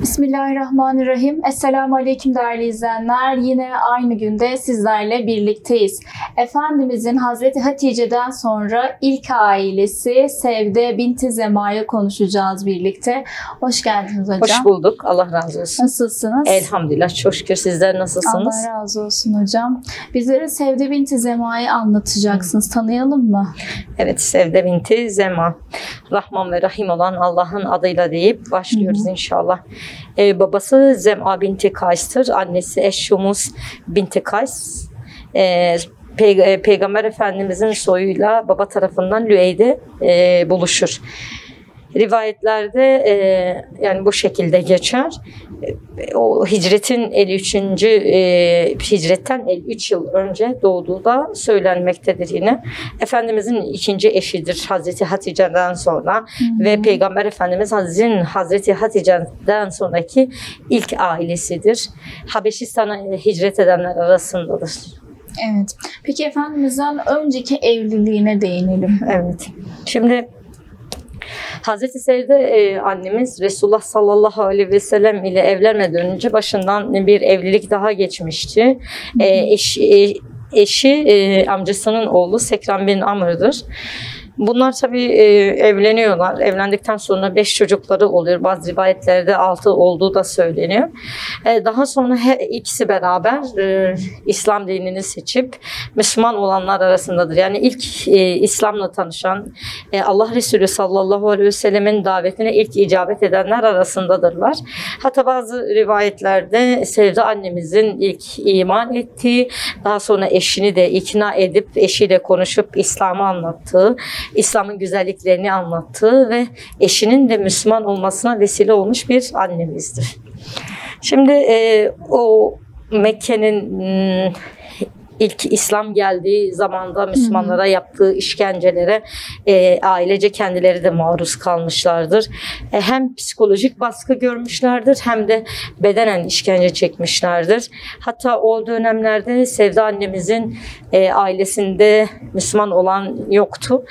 Bismillahirrahmanirrahim. Esselamu Aleyküm değerli izleyenler. Yine aynı günde sizlerle birlikteyiz. Efendimizin Hazreti Hatice'den sonra ilk ailesi Sevde binti Zema'yı konuşacağız birlikte. Hoş geldiniz hocam. Hoş bulduk. Allah razı olsun. Nasılsınız? Elhamdülillah. Çok şükür. Sizler nasılsınız? Allah razı olsun hocam. Bizlere Sevde binti Zema'yı anlatacaksınız. Tanıyalım mı? Evet. Sevde binti Zema. Rahman ve Rahim olan Allah'ın adıyla deyip başlıyoruz inşallah. Babası Zema binti Kays'tır. Annesi Eşşumuz binti Kays. Peygamber Efendimizin soyuyla baba tarafından Lüey'de buluşur. Rivayetlerde yani bu şekilde geçer. O hicretin 53. Hicretten 53 yıl önce doğduğu da söylenmektedir yine. Efendimizin ikinci eşidir Hazreti Hatice'den sonra ve Peygamber Efendimiz Hazreti Hatice'den sonraki ilk ailesidir. Habeşistan'a hicret edenler arasındadır. Evet. Peki Efendimiz'den önceki evliliğine değinelim. Evet. Şimdi Hazreti Sevde annemiz Resulullah sallallahu aleyhi ve sellem ile evlenmeden önce başından bir evlilik daha geçmişti. Eşi amcasının oğlu Sekran bin Amr'dır. Bunlar tabii evleniyorlar. Evlendikten sonra 5 çocukları oluyor. Bazı rivayetlerde 6 olduğu da söyleniyor. Daha sonra ikisi beraber İslam dinini seçip Müslüman olanlar arasındadır. Yani ilk İslam'la tanışan Allah Resulü sallallahu aleyhi ve sellemin davetine ilk icabet edenler arasındadırlar. Hatta bazı rivayetlerde Sevde annemizin ilk iman ettiği, daha sonra eşini de ikna edip eşiyle konuşup İslam'ı anlattığı, İslam'ın güzelliklerini anlattığı ve eşinin de Müslüman olmasına vesile olmuş bir annemizdir. Şimdi o Mekke'nin ilk İslam geldiği zamanda Müslümanlara yaptığı işkencelere ailece kendileri de maruz kalmışlardır. Hem psikolojik baskı görmüşlerdir hem de bedenen işkence çekmişlerdir. Hatta o dönemlerde Sevde annemizin ailesinde Müslüman olan yoktu.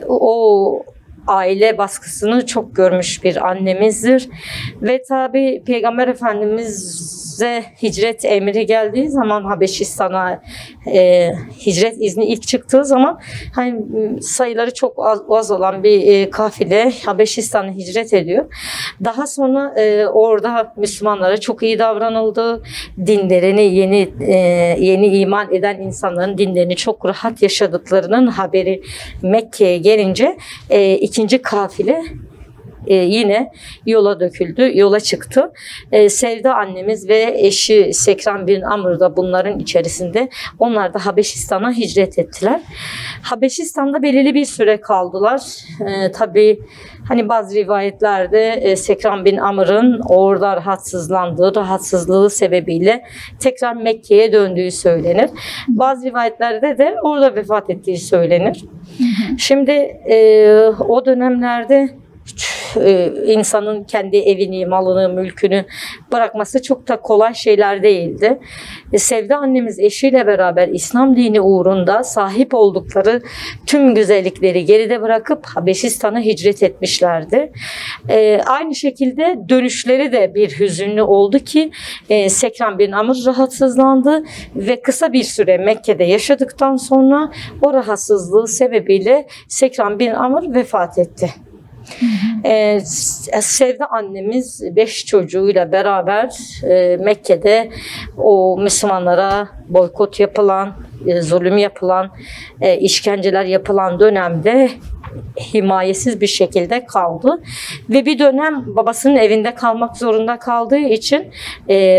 O aile baskısını çok görmüş bir annemizdir. Ve tabi Peygamber Efendimiz'e hicret emri geldiği zaman Habeşistan'a hicret izni ilk çıktığı zaman hani sayıları çok az olan bir kafile Habeşistan'a hicret ediyor. Daha sonra orada Müslümanlara çok iyi davranıldı. Dinlerini yeni iman eden insanların dinlerini çok rahat yaşadıklarının haberi Mekke'ye gelince ikinci kafile yine yola döküldü, yola çıktı. Sevde annemiz ve eşi Sekran bin Amr da bunların içerisinde. Onlar da Habeşistan'a hicret ettiler. Habeşistan'da belirli bir süre kaldılar. Tabii hani bazı rivayetlerde Sekran bin Amr'ın orada rahatsızlığı sebebiyle tekrar Mekke'ye döndüğü söylenir. Bazı rivayetlerde de orada vefat ettiği söylenir. Şimdi o dönemlerde insanın kendi evini, malını, mülkünü bırakması çok da kolay şeyler değildi. Sevde annemiz eşiyle beraber İslam dini uğrunda sahip oldukları tüm güzellikleri geride bırakıp Habeşistan'a hicret etmişlerdi. Aynı şekilde dönüşleri de bir hüzünlü oldu ki Sekran bin Amr rahatsızlandı ve kısa bir süre Mekke'de yaşadıktan sonra o rahatsızlığı sebebiyle Sekran bin Amr vefat etti. Sevde annemiz 5 çocuğuyla beraber Mekke'de o Müslümanlara boykot yapılan, zulüm yapılan, işkenceler yapılan dönemde himayesiz bir şekilde kaldı. Ve bir dönem babasının evinde kalmak zorunda kaldığı için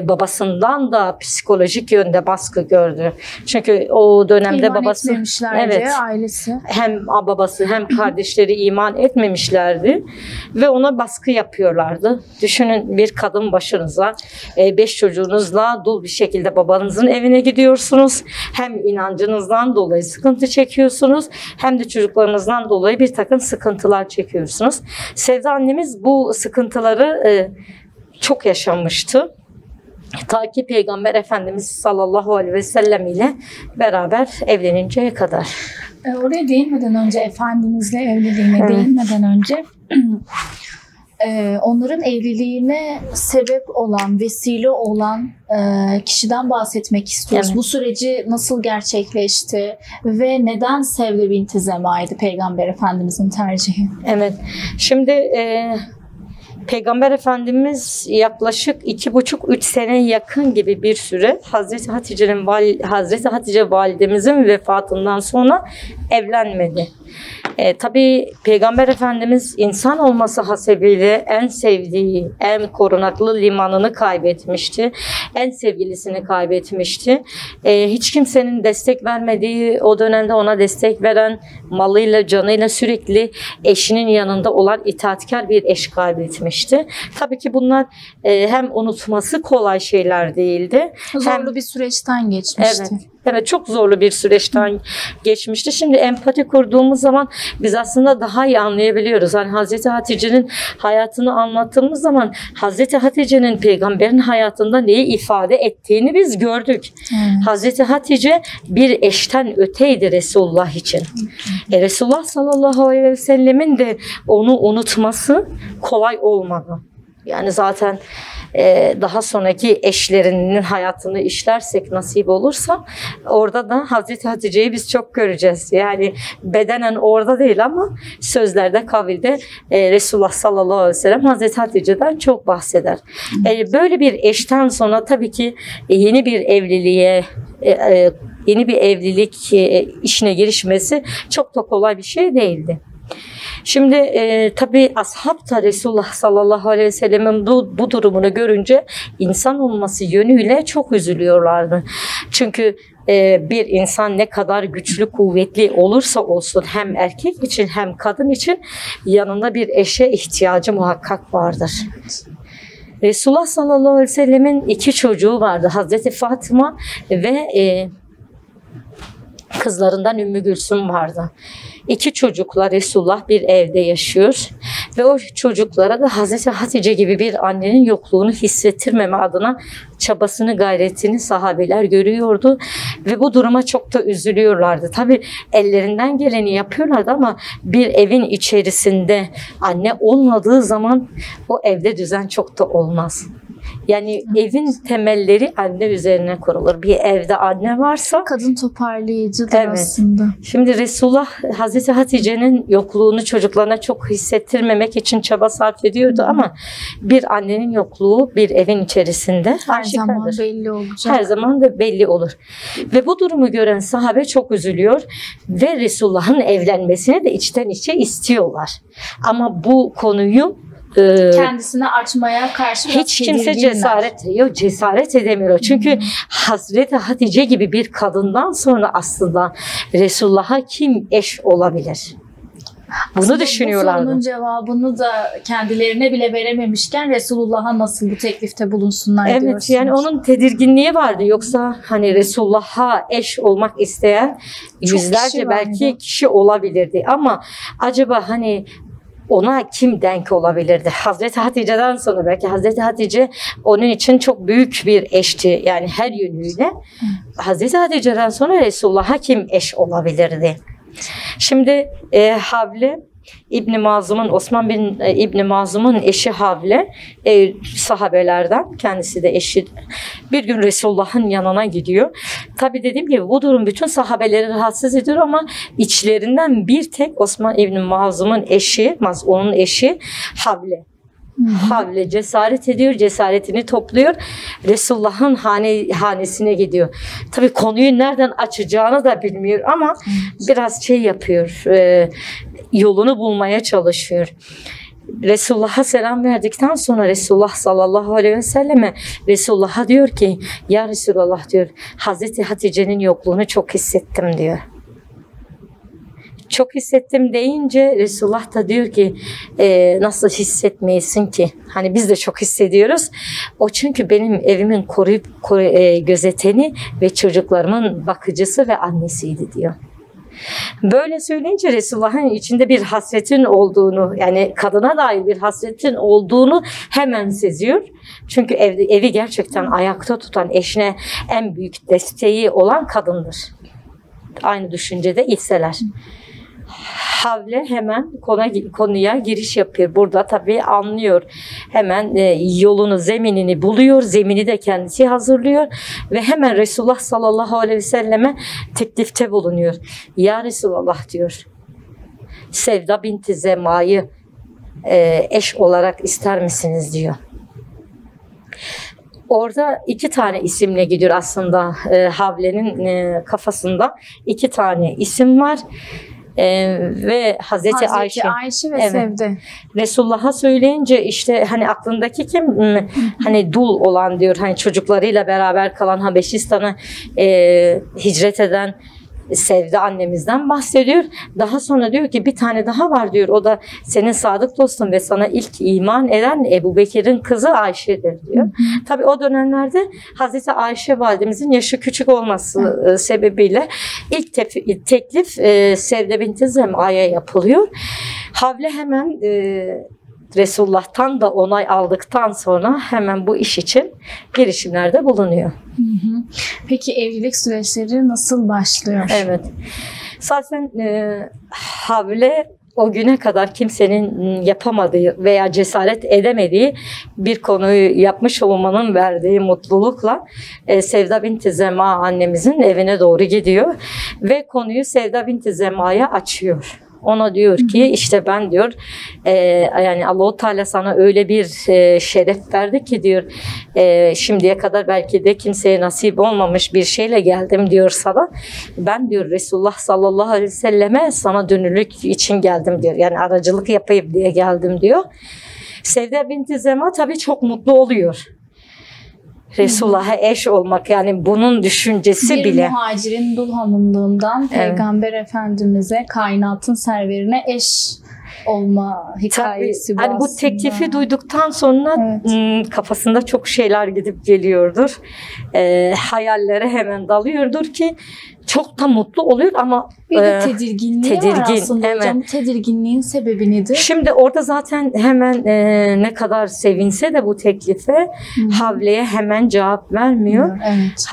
babasından da psikolojik yönde baskı gördü. Çünkü o dönemde İman babası, evet, ailesi. hem babası hem kardeşleri iman etmemişlerdi ve ona baskı yapıyorlardı. Düşünün, bir kadın başınıza 5 çocuğunuzla dul bir şekilde babanızın evine gidiyorsunuz. Hem inancınızdan dolayı sıkıntı çekiyorsunuz hem de çocuklarınızdan dolayı bir takım sıkıntılar çekiyorsunuz. Sevde annemiz bu sıkıntıları çok yaşamıştı. Ta ki Peygamber Efendimiz sallallahu aleyhi ve sellem ile beraber evleninceye kadar. Oraya değinmeden önce, Efendimizle evliliğine değinmeden önce onların evliliğine sebep olan, vesile olan kişiden bahsetmek istiyoruz. Evet. Bu süreci nasıl gerçekleşti ve neden Sevde binti Zema'ydı Peygamber Efendimizin tercihi? Evet. Şimdi Peygamber Efendimiz yaklaşık 2,5-3 sene yakın gibi bir süre Hazreti Hatice validemizin vefatından sonra evlenmedi. Tabii Peygamber Efendimiz insan olması hasebiyle en sevdiği, en korunaklı limanını kaybetmişti. En sevgilisini kaybetmişti. Hiç kimsenin destek vermediği, o dönemde ona destek veren, malıyla, canıyla sürekli eşinin yanında olan itaatkar bir eş kaybetmişti. Tabii ki bunlar hem unutması kolay şeyler değildi. Zorlu bir süreçten geçmişti. Evet. Evet, çok zorlu bir süreçten geçmişti. Şimdi empati kurduğumuz zaman biz aslında daha iyi anlayabiliyoruz. Hani Hazreti Hatice'nin hayatını anlattığımız zaman Hazreti Hatice'nin peygamberin hayatında neyi ifade ettiğini biz gördük. Hazreti Hatice bir eşten öteydi Resulullah için. Resulullah sallallahu aleyhi ve sellemin de onu unutması kolay olmadı. Yani zaten daha sonraki eşlerinin hayatını işlersek nasip olursa orada da Hazreti Hatice'yi biz çok göreceğiz. Yani bedenen orada değil ama sözlerde, kavilde Resulullah sallallahu aleyhi ve sellem Hazreti Hatice'den çok bahseder. Böyle bir eşten sonra tabii ki yeni bir evlilik işine girişmesi çok da kolay bir şey değildi. Şimdi tabii ashab da Resulullah sallallahu aleyhi ve sellem'in bu durumunu görünce insan olması yönüyle çok üzülüyorlardı. Çünkü bir insan ne kadar güçlü, kuvvetli olursa olsun hem erkek için hem kadın için yanında bir eşe ihtiyacı muhakkak vardır. Resulullah sallallahu aleyhi ve sellemin 2 çocuğu vardı. Hazreti Fatıma ve kızlarından Ümmü Gülsüm vardı. 2 çocukla Resulullah bir evde yaşıyor ve o çocuklara da Hazreti Hatice gibi bir annenin yokluğunu hissettirmeme adına çabasını, gayretini sahabeler görüyordu ve bu duruma çok da üzülüyorlardı. Tabii ellerinden geleni yapıyorlardı ama bir evin içerisinde anne olmadığı zaman o evde düzen çok da olmaz. Yani evin temelleri anne üzerine kurulur. Bir evde anne varsa kadın toparlayıcıdır aslında. Şimdi Resulullah Hazreti Hatice'nin yokluğunu çocuklarına çok hissettirmemek için çaba sarf ediyordu ama bir annenin yokluğu bir evin içerisinde her zaman belli olacak. Her zaman da belli olur. Ve bu durumu gören sahabe çok üzülüyor ve Resulullah'ın evlenmesini de içten içe istiyorlar. Ama bu konuyu kendisine açmaya karşı hiç kimse cesaret edemiyor. Çünkü Hazreti Hatice gibi bir kadından sonra aslında Resulullah'a kim eş olabilir? Bunu düşünüyorlardı. Bu sorunun cevabını da kendilerine bile verememişken Resulullah'a nasıl bu teklifte bulunsunlar diyorsunuz. Evet, yani onun tedirginliği vardı. Yoksa hani Resulullah'a eş olmak isteyen yüzlerce belki kişi olabilirdi. Ama acaba hani ona kim denk olabilirdi? Hazreti Hatice'den sonra belki Hazreti Hatice onun için çok büyük bir eşti. Yani her yönüyle. Hazreti Hatice'den sonra Resulullah'a kim eş olabilirdi? Şimdi Havle İbn Mazum'un, Osman bin İbn Mazum'un eşi Havle sahabelerden, kendisi de eşi, bir gün Resulullah'ın yanına gidiyor. Tabi dediğim gibi bu durum bütün sahabeleri rahatsız ediyor ama içlerinden bir tek Osman İbn Mazum'un eşi, onun eşi Havle. Havle cesaret ediyor, cesaretini topluyor. Resulullah'ın hanesine gidiyor. Tabii konuyu nereden açacağını da bilmiyor ama biraz yapıyor. Yolunu bulmaya çalışıyor. Resulullah'a selam verdikten sonra Resulullah sallallahu aleyhi ve selleme Resulullah'a diyor ki ya Resulullah diyor Hazreti Hatice'nin yokluğunu çok hissettim diyor. Çok hissettim deyince Resulullah da diyor ki nasıl hissetmeyesin ki? Hani biz de çok hissediyoruz. O çünkü benim evimin koruyup gözeteni ve çocuklarımın bakıcısı ve annesiydi diyor. Böyle söyleyince Resulullah'ın içinde bir hasretin olduğunu, yani kadına dair bir hasretin olduğunu hemen seziyor. Çünkü evi gerçekten ayakta tutan, eşine en büyük desteği olan kadındır. Aynı düşüncede iseler. Havle hemen konuya giriş yapıyor. Burada tabii anlıyor. Hemen yolunu, zeminini buluyor. Zemini de kendisi hazırlıyor. Ve hemen Resulullah sallallahu aleyhi ve selleme teklifte bulunuyor. Ya Resulullah diyor. Sevda binti Zema'yı eş olarak ister misiniz diyor. Orada 2 tane isimle gidiyor aslında. Havle'nin kafasında 2 tane isim var. Ve Hazreti Ayşe ve Sevde. Resulullah'a söyleyince işte hani aklındaki kim? Hani dul olan diyor. Hani çocuklarıyla beraber kalan Habeşistan'a hicret eden Sevde annemizden bahsediyor. Daha sonra diyor ki bir tane daha var diyor. O da senin sadık dostun ve sana ilk iman eden Ebu Bekir'in kızı Ayşe'dir diyor. Tabii o dönemlerde Hazreti Ayşe validemizin yaşı küçük olması sebebiyle ilk teklif Sevde binti Zema'ya yapılıyor. Havle hemen Resulullah'tan da onay aldıktan sonra hemen bu iş için girişimlerde bulunuyor. Peki evlilik süreçleri nasıl başlıyor? Evet. Zaten Havle o güne kadar kimsenin yapamadığı veya cesaret edemediği bir konuyu yapmış olmanın verdiği mutlulukla Sevda binti Zema annemizin evine doğru gidiyor ve konuyu Sevda binti Zema'ya açıyor. Ona diyor ki işte ben diyor yani Allah-u Teala sana öyle bir şeref verdi ki diyor şimdiye kadar belki de kimseye nasip olmamış bir şeyle geldim diyor sana. Ben diyor Resulullah sallallahu aleyhi ve selleme sana dönürlük için geldim diyor. Yani aracılık yapayım diye geldim diyor. Sevda binti Zema tabii çok mutlu oluyor. Resulullah'a eş olmak yani bunun düşüncesi bir bile. Bir muhacirin dul hanımlığından Peygamber Efendimiz'e kainatın serverine eş olma hikayesi. Tabii, hani bu teklifi duyduktan sonra kafasında çok şeyler gidip geliyordur. Hayallere hemen dalıyordur ki çok da mutlu oluyor ama bir de tedirginliği var aslında hocam. Tedirginliğin sebebi nedir? Şimdi orada zaten hemen ne kadar sevinse de bu teklife Havle'ye hemen cevap vermiyor. Evet.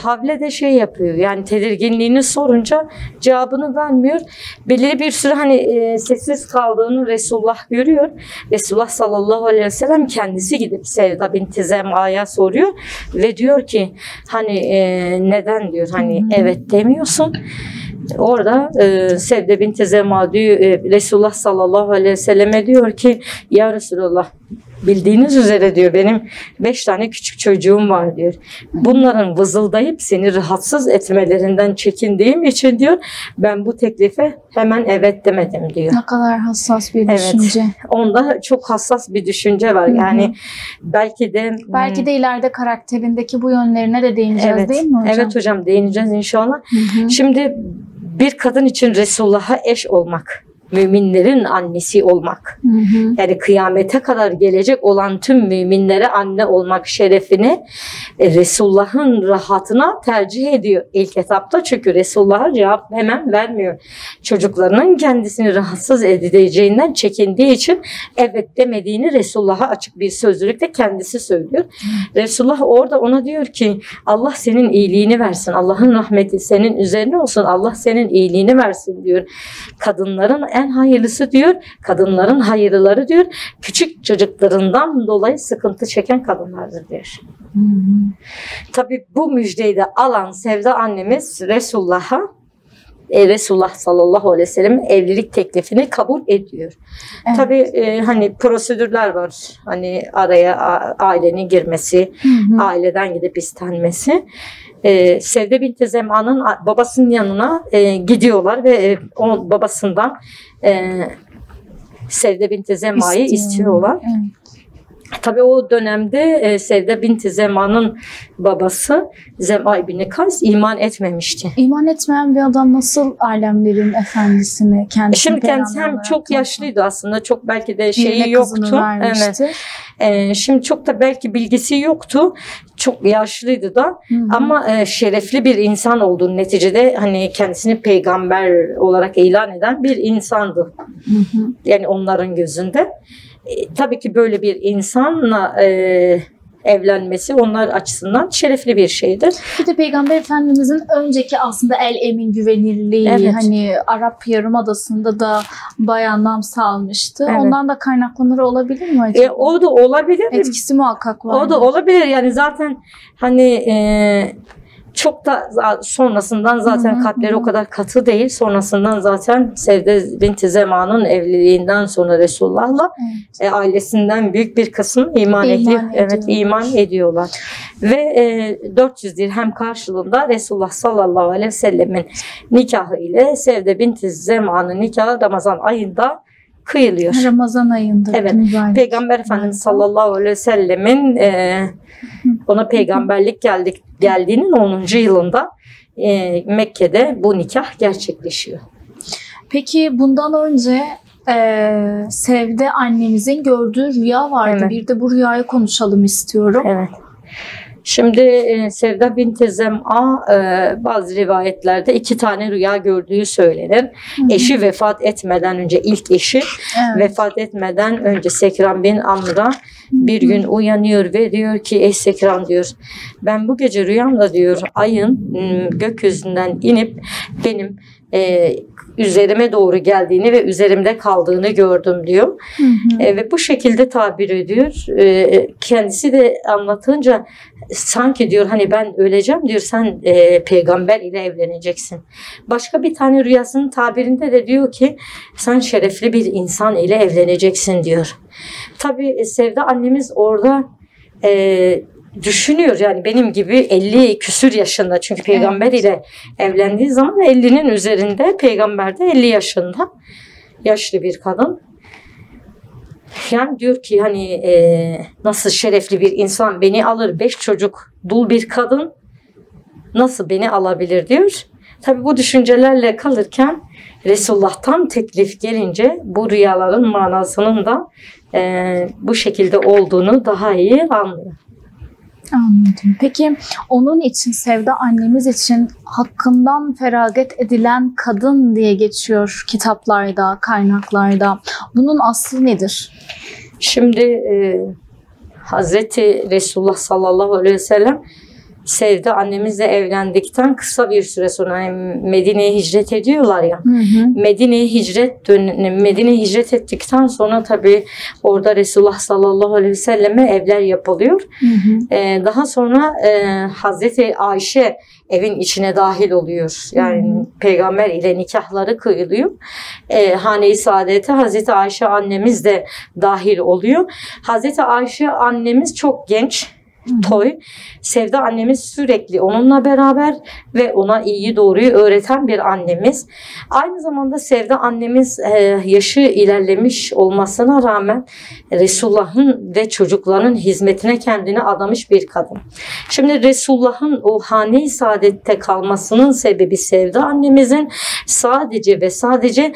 Havle de şey yapıyor yani tedirginliğini sorunca cevabını vermiyor. Belirli bir süre hani sessiz kaldığını Resulullah görüyor. Resulullah sallallahu aleyhi ve sellem kendisi gidip Sevda binti Zema'ya soruyor ve diyor ki hani neden diyor hani evet demiyorsun. Orada Sevde binti Zema diyor, Resulullah sallallahu aleyhi ve selleme diyor ki ya Resulullah bildiğiniz üzere diyor benim 5 tane küçük çocuğum var diyor. Bunların vızıldayıp seni rahatsız etmelerinden çekindiğim için diyor ben bu teklife hemen evet demedim diyor. Ne kadar hassas bir düşünce. Evet. Onda çok hassas bir düşünce var. Yani belki de ileride karakterindeki bu yönlerine de değineceğiz değil mi hocam? Evet hocam değineceğiz inşallah. Şimdi bir kadın için Resulullah'a eş olmak, müminlerin annesi olmak, yani kıyamete kadar gelecek olan tüm müminlere anne olmak şerefini Resulullah'ın rahatına tercih ediyor ilk etapta. Çünkü Resulullah'a cevap hemen vermiyor. Çocuklarının kendisini rahatsız edeceğinden çekindiği için evet demediğini Resulullah'a açık bir sözlülükle kendisi söylüyor. Resulullah orada ona diyor ki Allah senin iyiliğini versin. Allah'ın rahmeti senin üzerine olsun. Allah senin iyiliğini versin diyor. Kadınların en hayırlısı diyor, kadınların hayırlıları diyor, küçük çocuklarından dolayı sıkıntı çeken kadınlardır diyor. Tabii bu müjdeyi de alan Sevda annemiz Resulullah sallallahu aleyhi ve sellem evlilik teklifini kabul ediyor. Evet. Tabii hani prosedürler var. Hani araya ailenin girmesi, aileden gidip istenmesi. Sevde binti Zema'nın babasının yanına gidiyorlar ve o babasından Sevde binti Zema'yı istiyorlar. Evet. Tabii o dönemde Sevde binti Zema'nın babası Zema ibn Kays iman etmemişti. İman etmeyen bir adam nasıl alemlerin efendisini Şimdi kendisi hem çok yaşlıydı aslında. Çok belki de şeyi yoktu. Evet. Şimdi çok da belki bilgisi yoktu. Çok yaşlıydı da ama şerefli bir insan olduğunu neticede hani kendisini peygamber olarak ilan eden bir insandı. Yani onların gözünde. Tabii ki böyle bir insanla evlenmesi onlar açısından şerefli bir şeydir. Bir de Peygamber Efendimizin önceki aslında el emin güvenirliği, Evet. hani Arap Yarımadası'nda da bayağı nam salmıştı. Evet. Ondan da kaynaklanır olabilir mi acaba? O da olabilir. Etkisi muhakkak var. O da olabilir. Yani zaten hani çok da sonrasından zaten kalpleri o kadar katı değil. Sonrasından zaten Sevde binti Zema'nın evliliğinden sonra Resulullah'la ailesinden büyük bir kısım iman ediyor. Evet, iman ediyorlar. Ve 400 dirhem karşılığında Resulullah sallallahu aleyhi ve sellemin nikahı ile Sevde binti Zema'nın nikahı Ramazan ayında kıyılıyor. Ramazan ayında. Evet. Peygamber Efendimiz sallallahu aleyhi ve sellemin ona peygamberlik geldiğinin 10. yılında Mekke'de bu nikah gerçekleşiyor. Peki bundan önce Sevde annemizin gördüğü rüya vardı. Evet. Bir de bu rüyayı konuşalım istiyorum. Evet. Şimdi Sevda binti Zem'a bazı rivayetlerde 2 tane rüya gördüğü söylenir. Eşi vefat etmeden önce, ilk eşi vefat etmeden önce Sekran bin Amr'a bir gün uyanıyor ve diyor ki ey Sekran diyor, ben bu gece rüyamda diyor ayın gökyüzünden inip benim üzerime doğru geldiğini ve üzerimde kaldığını gördüm diyor. Ve bu şekilde tabir ediyor. Kendisi de anlatınca sanki diyor hani ben öleceğim diyor, sen peygamber ile evleneceksin. Başka bir tane rüyasının tabirinde de diyor ki sen şerefli bir insan ile evleneceksin diyor. Tabii Sevda annemiz orada düşünüyor yani benim gibi 50 küsür yaşında, çünkü peygamber ile evlendiği zaman 50'nin üzerinde, peygamber de 50 yaşında yaşlı bir kadın. Yani diyor ki hani nasıl şerefli bir insan beni alır, 5 çocuk dul bir kadın nasıl beni alabilir diyor. Tabi bu düşüncelerle kalırken Resulullah'tan teklif gelince bu rüyaların manasının da bu şekilde olduğunu daha iyi anlıyor. Anladım. Peki onun için, Sevda annemiz için hakkından feragat edilen kadın diye geçiyor kitaplarda, kaynaklarda. Bunun aslı nedir? Şimdi Hazreti Resulullah sallallahu aleyhi ve sellem Sevda annemizle evlendikten kısa bir süre sonra Medine'ye hicret ediyorlar ya. Medine'ye hicret ettikten sonra tabii orada Resulullah sallallahu aleyhi ve selleme evler yapılıyor. Daha sonra Hazreti Ayşe evin içine dahil oluyor. Yani peygamber ile nikahları kıyılıyor. Hane-i Saadet'e Hazreti Ayşe annemiz de dahil oluyor. Hazreti Ayşe annemiz çok genç, toy. Sevda annemiz sürekli onunla beraber ve ona iyi doğruyu öğreten bir annemiz. Aynı zamanda Sevda annemiz yaşı ilerlemiş olmasına rağmen Resulullah'ın ve çocukların hizmetine kendini adamış bir kadın. Şimdi Resulullah'ın o hane-i saadette kalmasının sebebi Sevda annemizin sadece ve sadece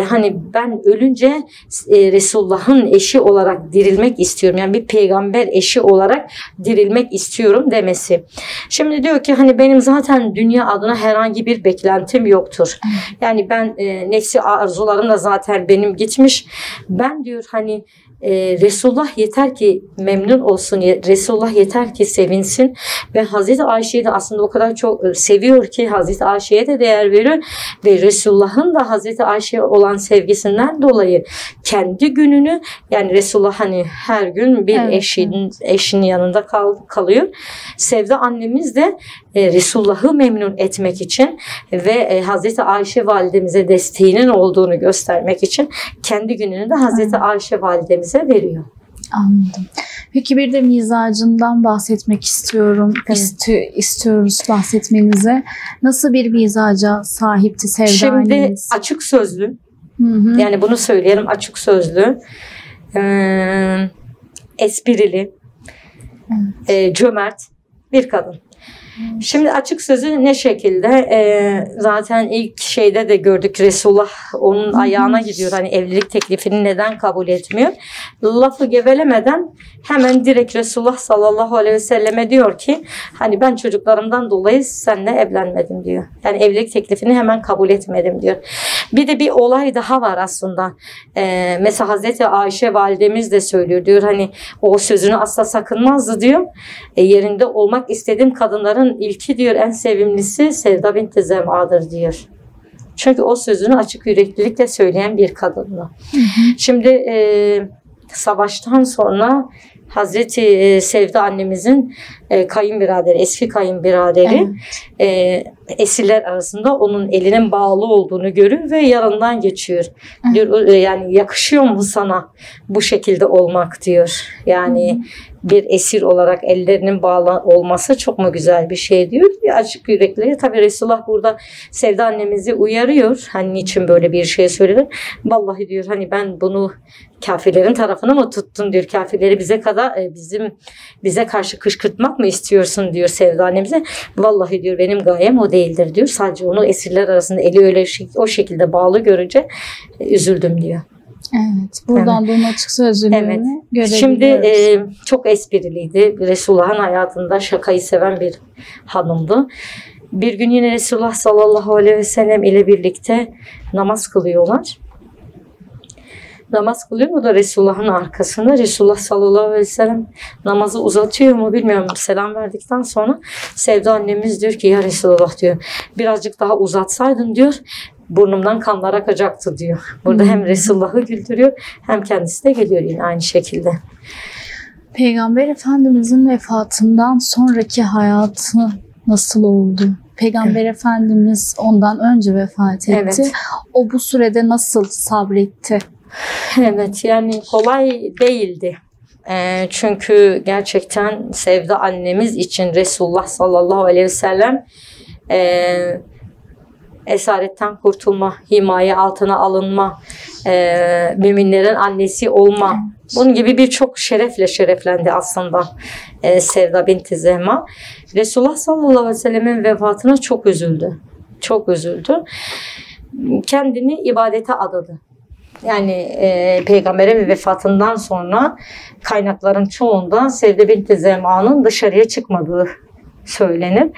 hani ben ölünce Resulullah'ın eşi olarak dirilmek istiyorum. Yani bir peygamber eşi olarak dirilmek istiyorum demesi. Şimdi diyor ki hani benim zaten dünya adına herhangi bir beklentim yoktur. Yani ben nefsi arzularım da zaten benim gitmiş. Ben diyor hani Resulullah yeter ki memnun olsun, Resulullah yeter ki sevinsin ve Hazreti Ayşe'yi de aslında o kadar çok seviyor ki Hazreti Ayşe'ye de değer veriyor ve Resulullah'ın da Hazreti Ayşe'ye olan sevgisinden dolayı kendi gününü, yani Resulullah hani her gün bir eşinin yanında kalıyor. Sevda annemiz de Resulullah'ı memnun etmek için ve Hazreti Ayşe validemize desteğinin olduğunu göstermek için kendi gününü de Hazreti Ayşe validemize veriyor. Anladım. Peki bir de mizacından bahsetmek istiyorum. İstiyoruz bahsetmenizi. Nasıl bir mizaca sahipti Sevda annemiz? Şimdi açık sözlü. Yani bunu söyleyelim, açık sözlü. Esprili. Cömert bir kadın. Şimdi açık sözü ne şekilde? Zaten ilk şeyde de gördük, Resulullah onun ayağına gidiyor. Hani evlilik teklifini neden kabul etmiyor? Lafı gevelemeden hemen direkt Resulullah sallallahu aleyhi ve selleme diyor ki hani ben çocuklarımdan dolayı seninle evlenmedim diyor. Yani evlilik teklifini hemen kabul etmedim diyor. Bir de bir olay daha var aslında. Mesela Hazreti Ayşe validemiz de söylüyor diyor hani o sözünü asla sakınmazdı diyor. Yerinde olmak istediğim kadınların ilki diyor en sevimlisi Sevda binti Zem'a'dır diyor. Çünkü o sözünü açık yüreklilikle söyleyen bir kadındı. Şimdi savaştan sonra Hazreti Sevda annemizin kayınbiraderi, eski kayınbiraderi esirler arasında onun elinin bağlı olduğunu görür ve yanından geçiyor. Diyor, yani yakışıyor mu sana bu şekilde olmak diyor. Yani bir esir olarak ellerinin bağlı olması çok mu güzel bir şey diyor. Açık yürekli. Tabii Resulullah burada Sevda annemizi uyarıyor. Hani niçin böyle bir şey söyledi? Vallahi diyor hani ben bunu kafirlerin tarafına mı tuttun diyor. Kafirleri bize karşı kışkırtmak mı istiyorsun diyor Sevda annemize. Vallahi diyor benim gayem o değildir diyor. Sadece onu esirler arasında eli öyle o şekilde bağlı görünce üzüldüm diyor. Evet. Buradan da onun açık sözlülüğünü görebiliyoruz. Şimdi çok espriliydi. Resulullah'ın hayatında şakayı seven bir hanımdı. Bir gün yine Resulullah sallallahu aleyhi ve sellem ile birlikte namaz kılıyorlar. Namaz kılıyor. O da Resulullah'ın arkasında. Resulullah sallallahu aleyhi ve sellem namazı uzatıyor mu bilmiyorum. Selam verdikten sonra Sevda annemiz diyor ki ya Resulullah diyor birazcık daha uzatsaydın diyor burnumdan kanlar akacaktı diyor. Burada hem Resulullah'ı güldürüyor hem kendisi de geliyor yine aynı şekilde. Peygamber Efendimizin vefatından sonraki hayatı nasıl oldu? Peygamber Efendimiz ondan önce vefat etti. Evet. O bu sürede nasıl sabretti? Evet yani kolay değildi. Çünkü gerçekten Sevda annemiz için Resulullah sallallahu aleyhi ve sellem esaretten kurtulma, himaye altına alınma, müminlerin annesi olma. Bunun gibi birçok şerefle şereflendi aslında Sevda binti Zehma. Resulullah sallallahu aleyhi ve sellemin vefatına çok üzüldü. Çok üzüldü. Kendini ibadete adadı. Yani peygamberin vefatından sonra kaynakların çoğunda Sevda binti Zema'nın dışarıya çıkmadığı söylenir.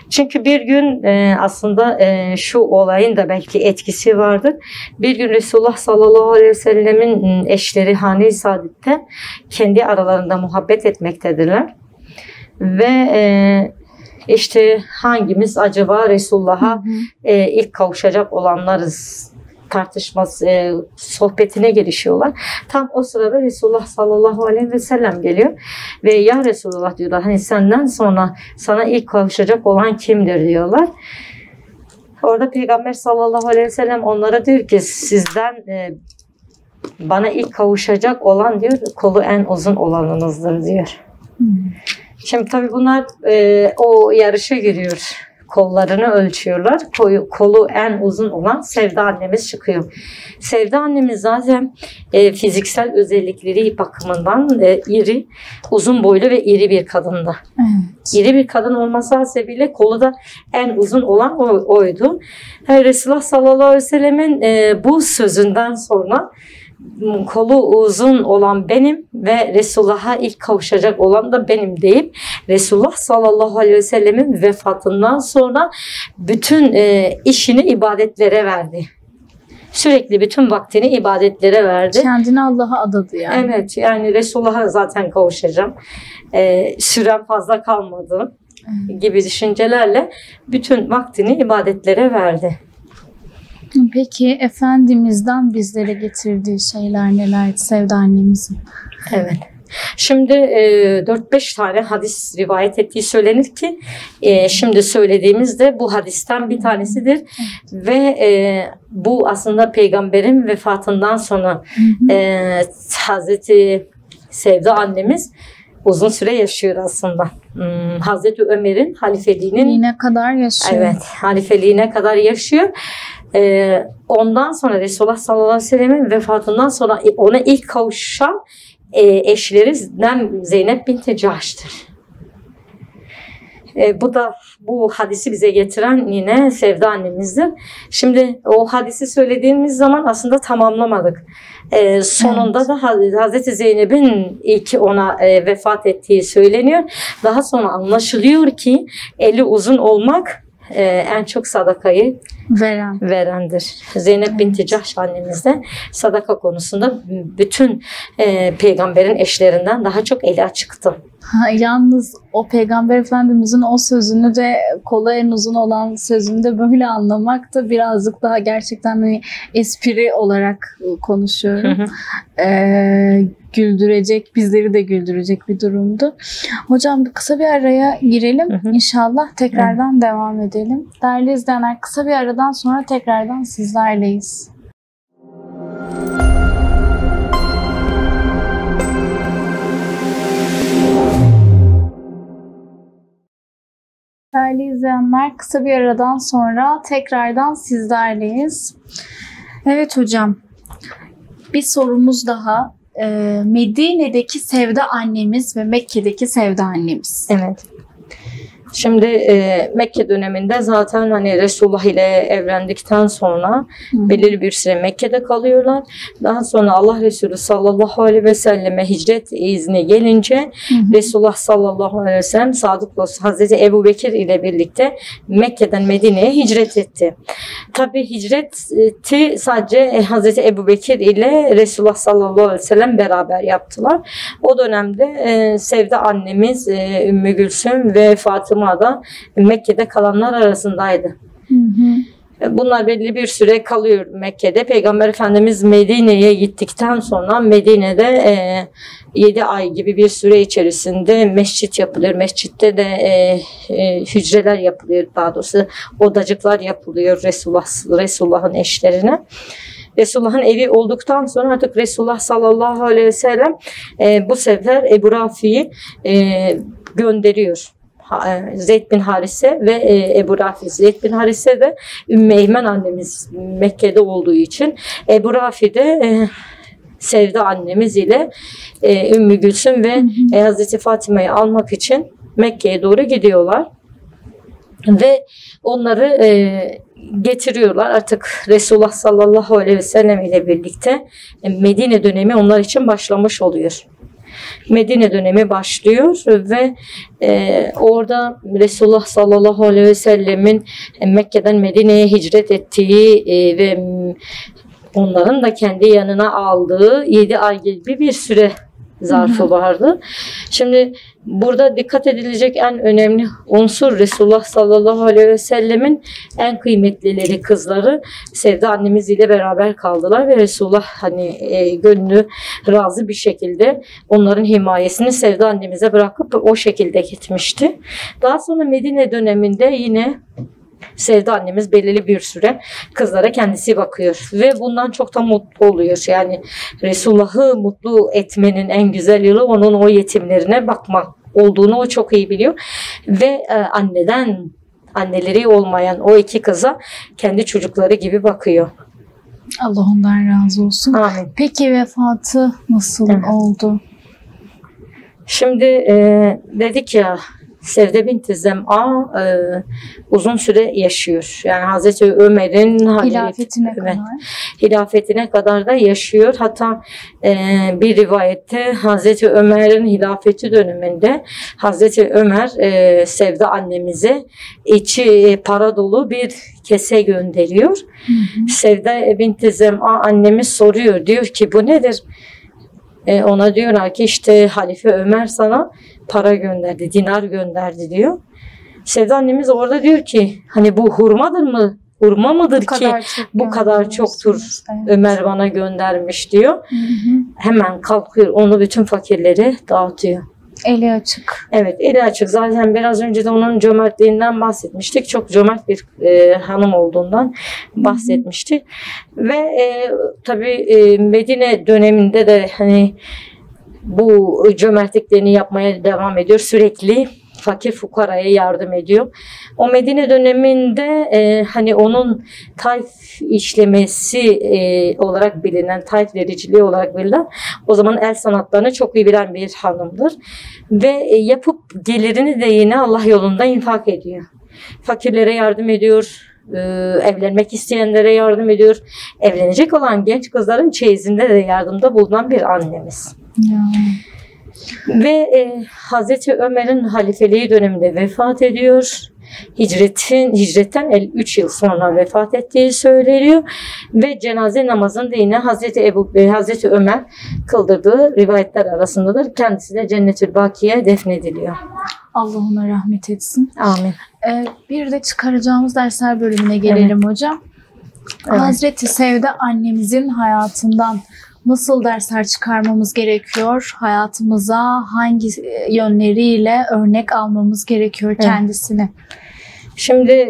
Çünkü bir gün aslında şu olayın da belki etkisi vardır. Bir gün Resulullah sallallahu aleyhi ve sellemin eşleri Hane-i Saadet'te kendi aralarında muhabbet etmektedirler. Ve işte hangimiz acaba Resulullah'a ilk kavuşacak olanlarız tartışması, sohbetine girişiyorlar. Tam o sırada Resulullah sallallahu aleyhi ve sellem geliyor ve ya Resulullah diyorlar hani senden sonra sana ilk kavuşacak olan kimdir diyorlar. Orada Peygamber sallallahu aleyhi ve sellem onlara diyor ki sizden bana ilk kavuşacak olan diyor kolu en uzun olanınızdır diyor. Şimdi tabii bunlar o yarışa giriyor. Kollarını ölçüyorlar. Kolu en uzun olan Sevda annemiz çıkıyor. Sevda annemiz zaten fiziksel özellikleri bakımından iri, uzun boylu ve iri bir kadındı. Evet. İri bir kadın olması hasebiyle kolu da en uzun olan oydu. Resulullah sallallahu aleyhi ve sellemin bu sözünden sonra kolu uzun olan benim ve Resulullah'a ilk kavuşacak olan da benim deyip Resulullah sallallahu aleyhi ve sellemin vefatından sonra bütün işini ibadetlere verdi. Sürekli bütün vaktini ibadetlere verdi. Kendini Allah'a adadı yani. Evet yani Resulullah'a zaten kavuşacağım. Sürem fazla kalmadı gibi düşüncelerle bütün vaktini ibadetlere verdi. Peki Efendimiz'den bizlere getirdiği şeyler nelerdi Sevda annemizin? Evet. Şimdi 4-5 tane hadis rivayet ettiği söylenir ki şimdi söylediğimiz de bu hadisten bir tanesidir. Ve bu aslında peygamberin vefatından sonra Hazreti Sevda annemiz uzun süre yaşıyor aslında. Hazreti Ömer'in halifeliğine kadar yaşıyor. Evet, halifeliğine kadar yaşıyor. Ondan sonra Resulullah sallallahu aleyhi ve sellem'in vefatından sonra ona ilk kavuşan eşlerinden Zeynep binti Cahş'tır. Bu hadisi bize getiren yine Sevda annemizdir. Şimdi o hadisi söylediğimiz zaman aslında tamamlamadık. Sonunda da Hazreti Zeynep'in ilk ona vefat ettiği söyleniyor. Daha sonra anlaşılıyor ki eli uzun olmak en çok sadakayı verendir. Zeynep binti Cahş annemiz de sadaka konusunda bütün peygamberin eşlerinden daha çok eli açıktı. Yalnız o Peygamber Efendimizin o sözünü de kolu en uzun olan sözünü de böyle anlamak da birazcık daha gerçekten hani espri olarak konuşuyorum. Güldürecek, bizleri de güldürecek bir durumdu. Hocam kısa bir araya girelim. İnşallah tekrardan devam edelim. Değerli izleyenler, kısa bir aradan sonra tekrardan sizlerleyiz. Değerli izleyenler, kısa bir aradan sonra tekrardan sizlerleyiz. Evet hocam, bir sorumuz daha. Medine'deki Sevda annemiz ve Mekke'deki Sevda annemiz. Evet. Şimdi Mekke döneminde zaten hani Resulullah ile evlendikten sonra belirli bir süre Mekke'de kalıyorlar. Daha sonra Allah Resulü sallallahu aleyhi ve selleme hicret izni gelince Resulullah sallallahu aleyhi ve sellem sadık dostu Hazreti Ebu Bekir ile birlikte Mekke'den Medine'ye hicret etti. Tabi hicreti sadece Hazreti Ebu Bekir ile Resulullah sallallahu aleyhi ve sellem beraber yaptılar. O dönemde Sevda annemiz Ümmü Gülsüm ve Fatıma da Mekke'de kalanlar arasındaydı. Bunlar belli bir süre kalıyor Mekke'de. Peygamber Efendimiz Medine'ye gittikten sonra Medine'de 7 ay gibi bir süre içerisinde mescit yapılıyor. Mescitte de hücreler yapılıyor, daha doğrusu odacıklar yapılıyor Resulullah'ın eşlerine. Resulullah'ın evi olduktan sonra artık Resulullah sallallahu aleyhi ve sellem bu sefer Ebu Rafi'yi gönderiyor. Zeyd bin Harise ve Ebu Rafi. Zeyd bin Harise de Ümmü Eymen annemiz Mekke'de olduğu için, Ebu Rafi de Sevda annemiz ile Ümmü Gülsüm ve Hazreti Fatıma'yı almak için Mekke'ye doğru gidiyorlar. Ve onları getiriyorlar. Artık Resulullah sallallahu aleyhi ve sellem ile birlikte Medine dönemi onlar için başlamış oluyor. Medine dönemi başlıyor ve orada Resulullah sallallahu aleyhi ve sellemin Mekke'den Medine'ye hicret ettiği ve onların da kendi yanına aldığı 7 ay gibi bir süre zarfı vardı. Şimdi burada dikkat edilecek en önemli unsur Resulullah sallallahu aleyhi ve sellemin en kıymetlileri, kızları Sevda annemiz ile beraber kaldılar ve Resulullah hani gönlü razı bir şekilde onların himayesini Sevda annemize bırakıp o şekilde gitmişti. Daha sonra Medine döneminde yine Sevda annemiz belirli bir süre kızlara kendisi bakıyor ve bundan çok da mutlu oluyor. Yani Resulullah'ı mutlu etmenin en güzel yolu onun o yetimlerine bakmak olduğunu o çok iyi biliyor ve anneleri olmayan o 2 kıza kendi çocukları gibi bakıyor. Allah ondan razı olsun. Amin. Peki vefatı nasıl oldu? Şimdi dedik ya, Sevde binti Zem'a uzun süre yaşıyor. Yani Hazreti Ömer'in hilafetine kadar da yaşıyor. Hatta bir rivayette Hazreti Ömer'in hilafeti döneminde Hazreti Ömer Sevda annemize içi para dolu bir kese gönderiyor. Sevde binti Zem'a annemiz soruyor. Diyor ki bu nedir? Ona diyorlar ki işte Halife Ömer sana para gönderdi, dinar gönderdi diyor. Sevda annemiz orada diyor ki hani bu hurmadır mı? Hurma mıdır ki bu kadar çoktur Ömer bana göndermiş diyor. Hemen kalkıyor onu bütün fakirlere dağıtıyor. Eli açık. Evet, eli açık. Zaten biraz önce de onun cömertliğinden bahsetmiştik. Çok cömert bir hanım olduğundan bahsetmiştik. Ve tabii Medine döneminde de hani bu cömertliklerini yapmaya devam ediyor. Sürekli fakir fukaraya yardım ediyor. O Medine döneminde hani onun tayf işlemesi olarak bilinen, tayf vericiliği olarak bilinen, o zaman el sanatlarını çok iyi bilen bir hanımdır. Ve yapıp gelirini de yine Allah yolunda infak ediyor. Fakirlere yardım ediyor, evlenmek isteyenlere yardım ediyor. Evlenecek olan genç kızların çeyizinde de yardımda bulunan bir annemiz. Ya. Ve Hazreti Ömer'in halifeliği döneminde vefat ediyor. Hicretten 53 yıl sonra vefat ettiği söyleniyor ve cenaze namazını da yine Hazreti Ömer kıldırdığı rivayetler arasındadır. Kendisi de Cennetül Baki'ye defnediliyor. Allah ona rahmet etsin. Amin. Bir de çıkaracağımız dersler bölümüne gelelim hocam. Evet. Hazreti Sevde annemizin hayatından nasıl dersler çıkarmamız gerekiyor? Hayatımıza hangi yönleriyle örnek almamız gerekiyor kendisine? Şimdi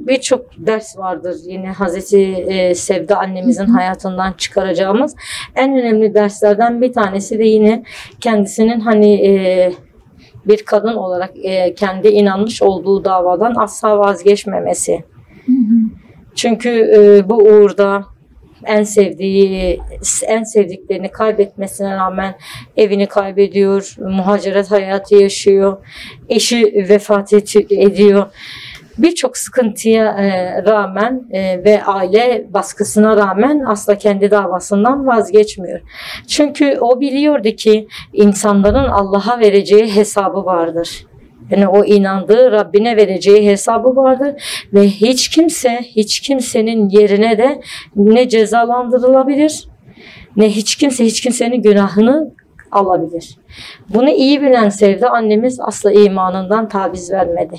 birçok ders vardır yine Hazreti Sevde annemizin hayatından çıkaracağımız. En önemli derslerden bir tanesi de yine kendisinin hani bir kadın olarak kendi inanmış olduğu davadan asla vazgeçmemesi. Çünkü bu uğurda en sevdiklerini kaybetmesine rağmen evini kaybediyor, muhaciret hayatı yaşıyor, eşi vefat ediyor. Birçok sıkıntıya rağmen ve aile baskısına rağmen asla kendi davasından vazgeçmiyor. Çünkü o biliyordu ki insanların Allah'a vereceği hesabı vardır. Yani o inandığı Rabbine vereceği hesabı vardır ve hiç kimsenin yerine de ne cezalandırılabilir ne hiç kimsenin günahını alabilir. Bunu iyi bilen Sevde annemiz asla imanından taviz vermedi.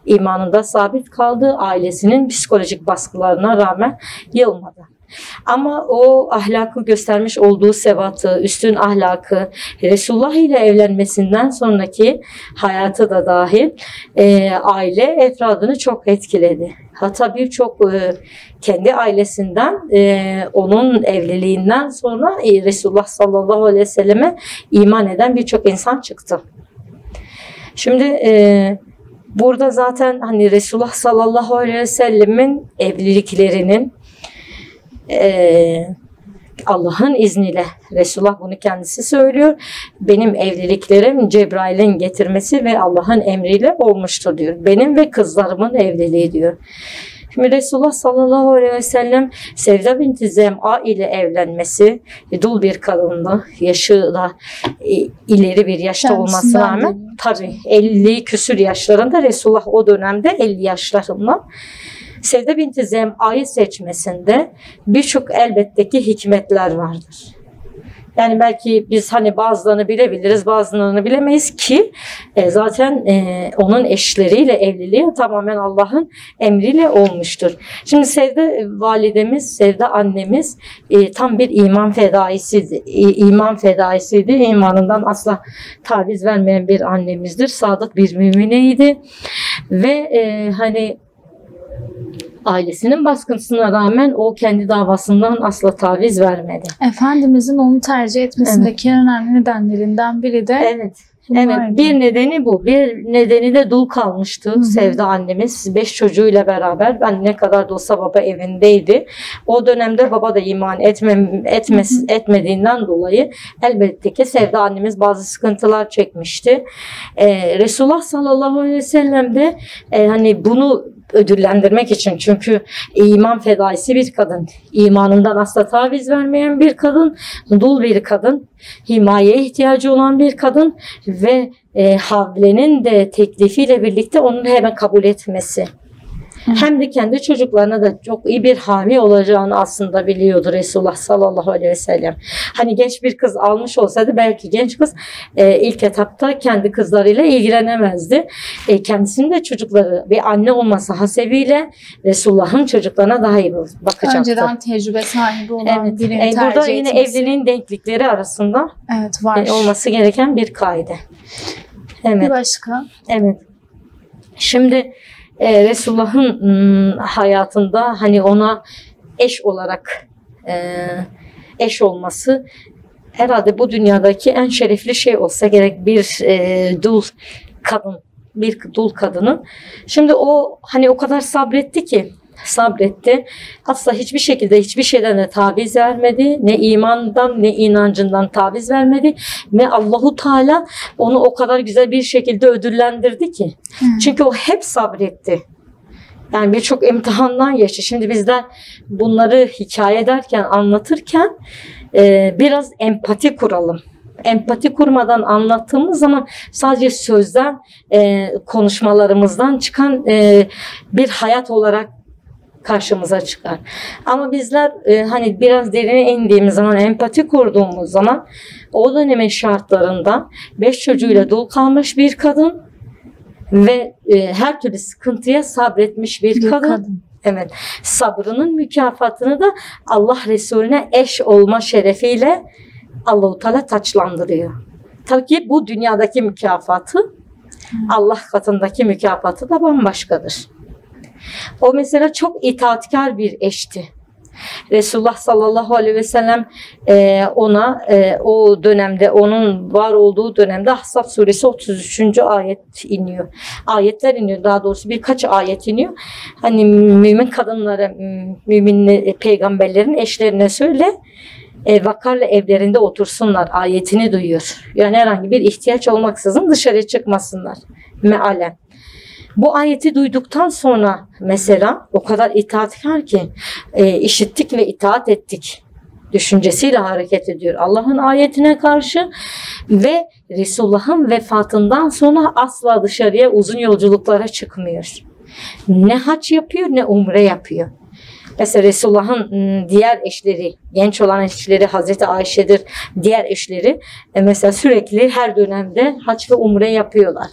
İmanında sabit kaldı, ailesinin psikolojik baskılarına rağmen yılmadı. Ama o ahlakı göstermiş olduğu sebatı, üstün ahlakı, Resulullah ile evlenmesinden sonraki hayatı da dahil aile efradını çok etkiledi. Hatta birçok kendi ailesinden onun evliliğinden sonra Resulullah sallallahu aleyhi ve selleme iman eden birçok insan çıktı. Şimdi burada zaten hani Resulullah sallallahu aleyhi ve sellemin evliliklerinin Allah'ın izniyle, Resulullah bunu kendisi söylüyor, benim evliliklerim Cebrail'in getirmesi ve Allah'ın emriyle olmuştur diyor. Benim ve kızlarımın evliliği diyor. Şimdi Resulullah sallallahu aleyhi ve sellem Sevda binti Zem'a ile evlenmesi, dul bir kadındı, yaşı da ileri bir yaşta olmasına rağmen tabii 50 küsür yaşlarında, Resulullah o dönemde 50 yaşlarında. Sevda binti Zem'a'yı seçmesinde birçok elbette ki hikmetler vardır. Yani belki biz hani bazılarını bilebiliriz, bazılarını bilemeyiz ki zaten onun eşleriyle evliliği tamamen Allah'ın emriyle olmuştur. Şimdi Sevde validemiz, Sevde annemiz tam bir iman fedaisiydi. İmanından asla taviz vermeyen bir annemizdir. Sadık bir mümineydi ve hani ailesinin baskısına rağmen o kendi davasından asla taviz vermedi. Efendimizin onu tercih etmesindeki en önemli nedenlerinden biri de evet. Bir nedeni bu. Bir nedeni de dul kalmıştı Sevde annemiz. 5 çocuğuyla beraber. Ben ne kadar da olsa baba evindeydi. O dönemde baba da iman etmediğinden dolayı elbette ki Sevde annemiz bazı sıkıntılar çekmişti. Resulullah sallallahu aleyhi ve sellem de hani bunu ödüllendirmek için, çünkü iman fedaisi bir kadın, imanından asla taviz vermeyen bir kadın, dul bir kadın, himayeye ihtiyacı olan bir kadın ve Havle'nin de teklifiyle birlikte onu hemen kabul etmesi. Hem de kendi çocuklarına da çok iyi bir hami olacağını aslında biliyordu Resulullah sallallahu aleyhi ve sellem. Hani genç bir kız almış olsaydı belki genç kız ilk etapta kendi kızlarıyla ilgilenemezdi. Kendisinin de çocukları bir anne olması hasebiyle Resulullah'ın çocuklarına daha iyi bakacaktı. Önceden tecrübe sahibi olan birini tercih etmesi. Burada yine evliliğin denklikleri arasında var. Olması gereken bir kaide. Evet. Bir başka? Evet. Şimdi Resulullah'ın hayatında hani ona eş olarak eş olması herhalde bu dünyadaki en şerefli şey olsa gerek, bir dul kadın bir dul kadının. Şimdi o hani o kadar sabretti. Asla hiçbir şekilde hiçbir şeyden de taviz vermedi. Ne imandan ne inancından taviz vermedi. Ve Allahu Teala onu o kadar güzel bir şekilde ödüllendirdi ki. Çünkü o hep sabretti. Yani birçok imtihandan geçti. Şimdi bizler bunları hikaye ederken, anlatırken biraz empati kuralım. Empati kurmadan anlattığımız zaman sadece sözden, konuşmalarımızdan çıkan bir hayat olarak karşımıza çıkar. Ama bizler hani biraz derine indiğimiz zaman, empati kurduğumuz zaman o dönemin şartlarında 5 çocuğuyla dul kalmış bir kadın ve her türlü sıkıntıya sabretmiş bir kadın. Evet. Sabrının mükafatını da Allah Resulüne eş olma şerefiyle Allah-u Teala taçlandırıyor. Tabii ki bu dünyadaki mükafatı, Allah katındaki mükafatı da bambaşkadır. O mesela çok itaatkar bir eşti. Resulullah sallallahu aleyhi ve sellem ona o dönemde, onun var olduğu dönemde Ahzab suresi 33. ayet iniyor. Ayetler iniyor, daha doğrusu birkaç ayet iniyor. Hani mümin kadınlara, mümin peygamberlerin eşlerine söyle, vakarla evlerinde otursunlar ayetini duyuyor. Yani herhangi bir ihtiyaç olmaksızın dışarı çıkmasınlar. Mealen. Bu ayeti duyduktan sonra mesela o kadar itaatkar ki işittik ve itaat ettik düşüncesiyle hareket ediyor. Allah'ın ayetine karşı ve Resulullah'ın vefatından sonra asla dışarıya uzun yolculuklara çıkmıyor. Ne hac yapıyor ne umre yapıyor. Mesela Resulullah'ın diğer eşleri, genç olan eşleri Hazreti Ayşe'dir, diğer eşleri mesela sürekli her dönemde hac ve umre yapıyorlar.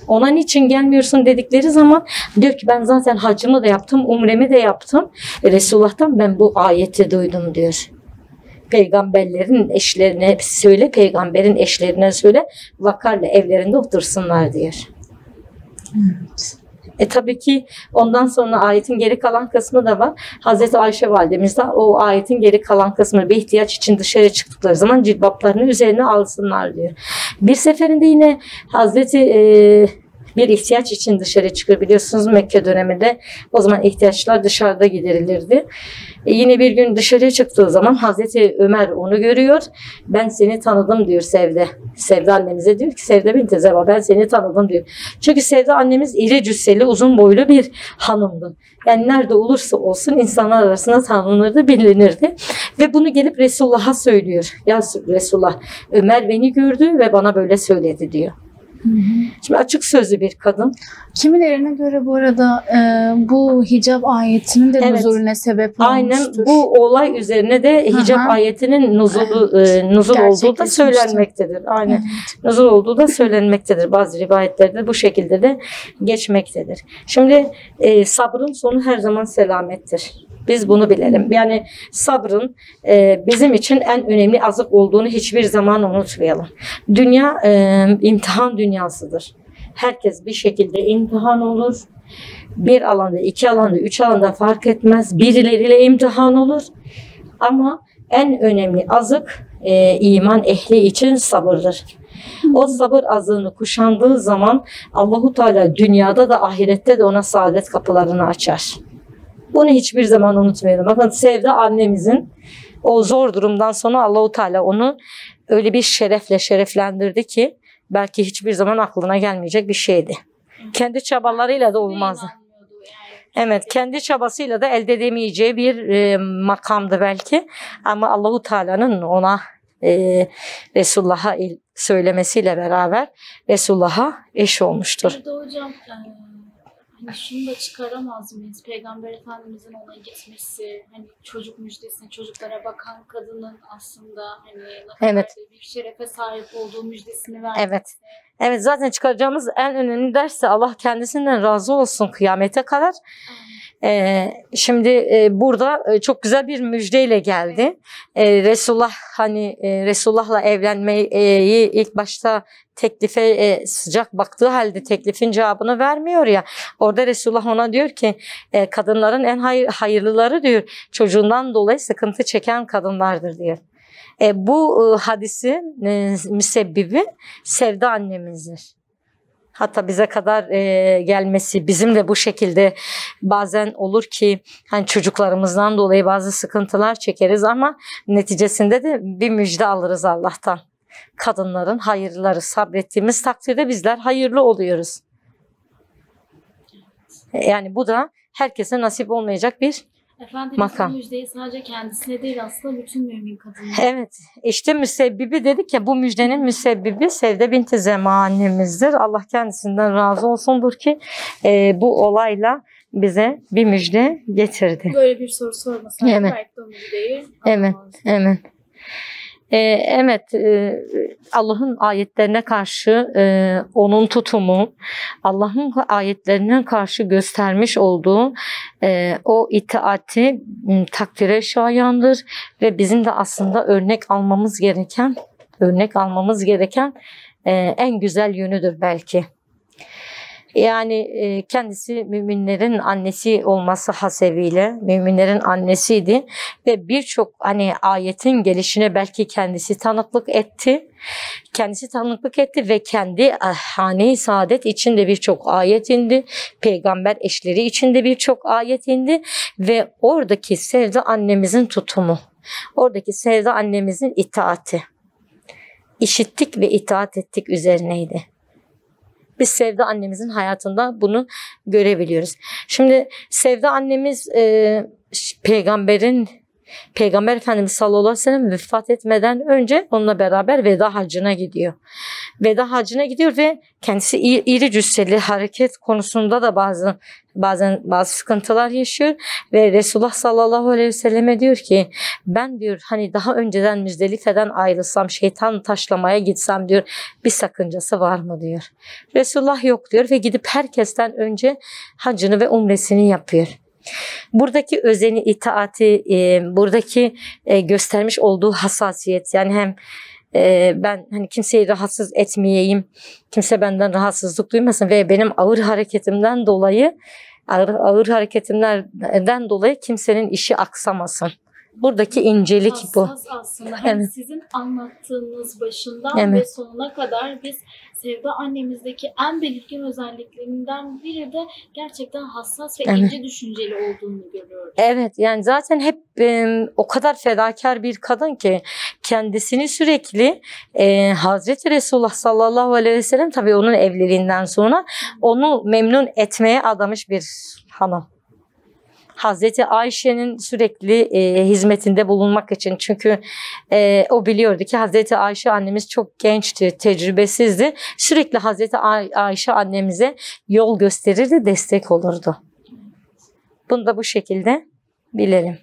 Ona niçin gelmiyorsun dedikleri zaman diyor ki ben zaten hacımı da yaptım, umremi de yaptım. Resulullah'tan ben bu ayeti duydum diyor. Peygamberlerin eşlerine söyle, peygamberin eşlerine söyle, vakarla evlerinde otursunlar diyor. Evet. Tabii ki ondan sonra ayetin geri kalan kısmı da var. Hazreti Ayşe validemiz de o ayetin geri kalan kısmını bir ihtiyaç için dışarı çıktıkları zaman cilbaplarını üzerine alsınlar diyor. Bir seferinde yine Hazreti bir ihtiyaç için dışarı çıkıyor. Biliyorsunuz Mekke döneminde o zaman ihtiyaçlar dışarıda giderilirdi. Yine bir gün dışarıya çıktığı zaman Hazreti Ömer onu görüyor. Ben seni tanıdım diyor Sevde. Sevde annemize diyor ki Sevde binti Zeba ben seni tanıdım diyor. Çünkü Sevde annemiz iri cüsseli uzun boylu bir hanımdı. Yani nerede olursa olsun insanlar arasında tanınırdı, bilinirdi. Ve bunu gelip Resulullah'a söylüyor. Ya Resulullah Ömer beni gördü ve bana böyle söyledi diyor. Şimdi açık sözlü bir kadın. Kimilerine göre bu arada bu hicab ayetinin de nuzulüne sebep olmuştur. Aynen bu olay üzerine de hicab ayetinin nuzul olduğu da söylenmektedir. Aynen. Evet. Nuzul olduğu da söylenmektedir. Bazı rivayetlerde bu şekilde de geçmektedir. Şimdi sabrın sonu her zaman selamettir. Biz bunu bilelim. Yani sabrın bizim için en önemli azık olduğunu hiçbir zaman unutmayalım. Dünya imtihan dünyasıdır. Herkes bir şekilde imtihan olur. Bir alanda, iki alanda, üç alanda fark etmez. Birileriyle imtihan olur. Ama en önemli azık iman ehli için sabırdır. O sabır azığını kuşandığı zaman Allahu Teala dünyada da ahirette de ona saadet kapılarını açar. Bunu hiçbir zaman unutmayalım. Bakın Sevde annemizin o zor durumdan sonra Allahu Teala onu öyle bir şerefle şereflendirdi ki belki hiçbir zaman aklına gelmeyecek bir şeydi. Kendi çabalarıyla da olmazdı. Evet, kendi çabasıyla da elde edemeyeceği bir makamdı belki. Ama Allahu Teala'nın ona Resulullah'a söylemesiyle beraber Resulullah'a eş olmuştur. Burada hocam hani şunu da çıkaramaz mıyız? Peygamber Efendimizin ona gitmesi, hani çocuk müjdesine, çocuklara bakan kadının aslında hani evet. bir şerefe sahip olduğu müjdesini vermesi. Evet. Evet, zaten çıkaracağımız en önemli ders de Allah kendisinden razı olsun kıyamete kadar. Şimdi burada çok güzel bir müjdeyle geldi. Resulullah hani Resulullah'la evlenmeyi ilk başta teklife sıcak baktığı halde teklifin cevabını vermiyor ya. Orada Resulullah ona diyor ki kadınların en hayırlıları diyor çocuğundan dolayı sıkıntı çeken kadınlardır diyor. Bu hadisin müsebbibi Sevde annemizdir. Hatta bize kadar gelmesi, bizim de bu şekilde bazen olur ki hani çocuklarımızdan dolayı bazı sıkıntılar çekeriz ama neticesinde de bir müjde alırız Allah'tan. Kadınların hayırları, sabrettiğimiz takdirde bizler hayırlı oluyoruz. Yani bu da herkese nasip olmayacak bir Efendimiz makam. bu müjdeyi sadece kendisine değil aslında bütün mümin kadınlara. Evet, işte müsebbibi dedik ya, bu müjdenin müsebbibi Sevde binti Zema annemizdir. Allah kendisinden razı olsundur ki bu olayla bize bir müjde getirdi. Böyle bir soru sormasaydı Evet. belki de o müjdeyi Evet, alamazdı. evet. Evet, Allah'ın ayetlerine karşı onun tutumu, Allah'ın ayetlerine karşı göstermiş olduğu o itaati takdire şayandır ve bizim de aslında örnek almamız gereken en güzel yönüdür belki. Yani kendisi müminlerin annesi olması hasebiyle müminlerin annesiydi ve birçok hani ayetin gelişine belki kendisi tanıklık etti. Kendisi tanıklık etti ve kendi hane-i saadet içinde birçok ayet indi. Peygamber eşleri içinde birçok ayet indi ve oradaki Sevde annemizin tutumu, oradaki Sevde annemizin itaati, işittik ve itaat ettik üzerineydi. Biz Sevde annemizin hayatında bunu görebiliyoruz. Şimdi Sevde annemiz Peygamber Efendimiz sallallahu aleyhi ve sellem vefat etmeden önce onunla beraber veda hacına gidiyor. Veda hacına gidiyor ve kendisi iri cüsseli, hareket konusunda da bazen bazı sıkıntılar yaşıyor ve Resulullah sallallahu aleyhi ve selleme diyor ki ben diyor hani daha önceden Müzdelife'den ayrılsam, şeytan taşlamaya gitsem diyor, bir sakıncası var mı diyor. Resulullah yok diyor ve gidip herkesten önce hacını ve umresini yapıyor. Buradaki özeni, itaati, buradaki göstermiş olduğu hassasiyet, yani hem ben hani kimseyi rahatsız etmeyeyim, kimse benden rahatsızlık duymasın ve benim ağır hareketimlerden dolayı kimsenin işi aksamasın. Buradaki incelik bu. Hassas aslında. Hem Evet. sizin anlattığınız başından Evet. ve sonuna kadar biz Sevde annemizdeki en belirgin özelliklerinden biri de gerçekten hassas ve Evet. ince düşünceli olduğunu görüyoruz. Evet, yani zaten hep o kadar fedakar bir kadın ki kendisini sürekli Hazreti Resulullah sallallahu aleyhi ve sellem, tabii onun evliliğinden sonra onu memnun etmeye adamış bir hanım. Hazreti Ayşe'nin sürekli hizmetinde bulunmak için, çünkü o biliyordu ki Hazreti Ayşe annemiz çok gençti, tecrübesizdi. Sürekli Hazreti Ayşe annemize yol gösterirdi, destek olurdu. Bunu da bu şekilde bilelim.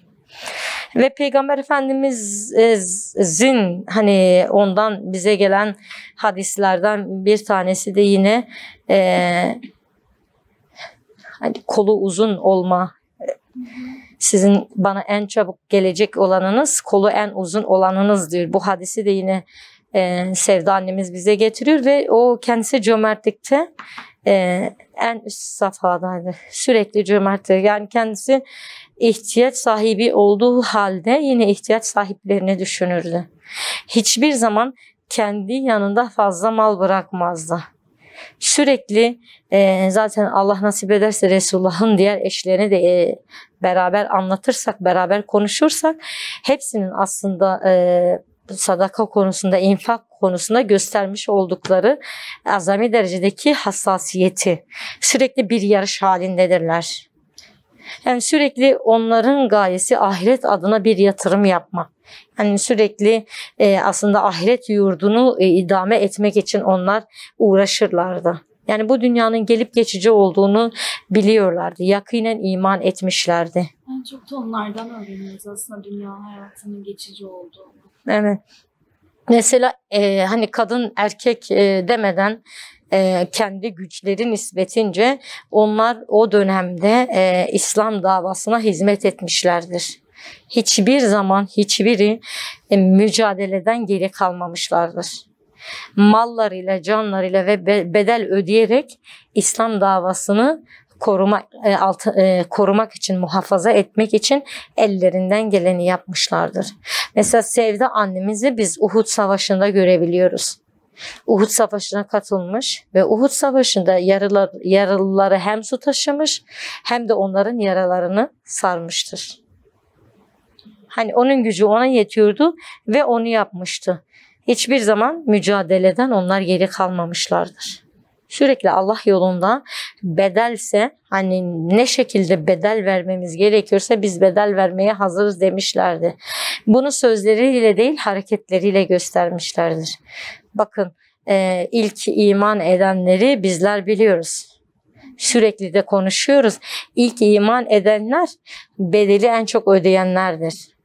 Ve Peygamber Efendimiz'in hani ondan bize gelen hadislerden bir tanesi de yine hani kolu uzun olma. Sizin bana en çabuk gelecek olanınız, kolu en uzun olanınız diyor. Bu hadisi de yine Sevda annemiz bize getiriyor ve o kendisi cömertlikte en üst safhadaydı. Sürekli cömertti. Yani kendisi ihtiyaç sahibi olduğu halde yine ihtiyaç sahiplerini düşünürdü. Hiçbir zaman kendi yanında fazla mal bırakmazdı. Sürekli zaten Allah nasip ederse Resulullah'ın diğer eşlerini de beraber anlatırsak, beraber konuşursak hepsinin aslında sadaka konusunda, infak konusunda göstermiş oldukları azami derecedeki hassasiyeti, sürekli bir yarış halindedirler. Yani sürekli onların gayesi ahiret adına bir yatırım yapmak. Yani sürekli aslında ahiret yurdunu idame etmek için onlar uğraşırlardı. Yani bu dünyanın gelip geçici olduğunu biliyorlardı. Yakinen iman etmişlerdi. En çok da onlardan öğreniyoruz aslında dünya hayatının geçici olduğunu. Evet. Mesela hani kadın erkek demeden kendi güçleri nispetince onlar o dönemde İslam davasına hizmet etmişlerdir. Hiçbir zaman hiçbiri mücadeleden geri kalmamışlardır. Mallarıyla, canlarıyla ve bedel ödeyerek İslam davasını korumak için, muhafaza etmek için ellerinden geleni yapmışlardır. Mesela Sevde annemizi biz Uhud Savaşı'nda görebiliyoruz. Uhud Savaşı'na katılmış ve Uhud Savaşı'nda yaralıları hem su taşımış hem de onların yaralarını sarmıştır. Hani onun gücü ona yetiyordu ve onu yapmıştı. Hiçbir zaman mücadeleden onlar geri kalmamışlardır. Sürekli Allah yolunda bedelse hani ne şekilde bedel vermemiz gerekiyorsa biz bedel vermeye hazırız demişlerdi. Bunu sözleriyle değil hareketleriyle göstermişlerdir. Bakın ilk iman edenleri bizler biliyoruz. Sürekli de konuşuyoruz. İlk iman edenler bedeli en çok ödeyenlerdir.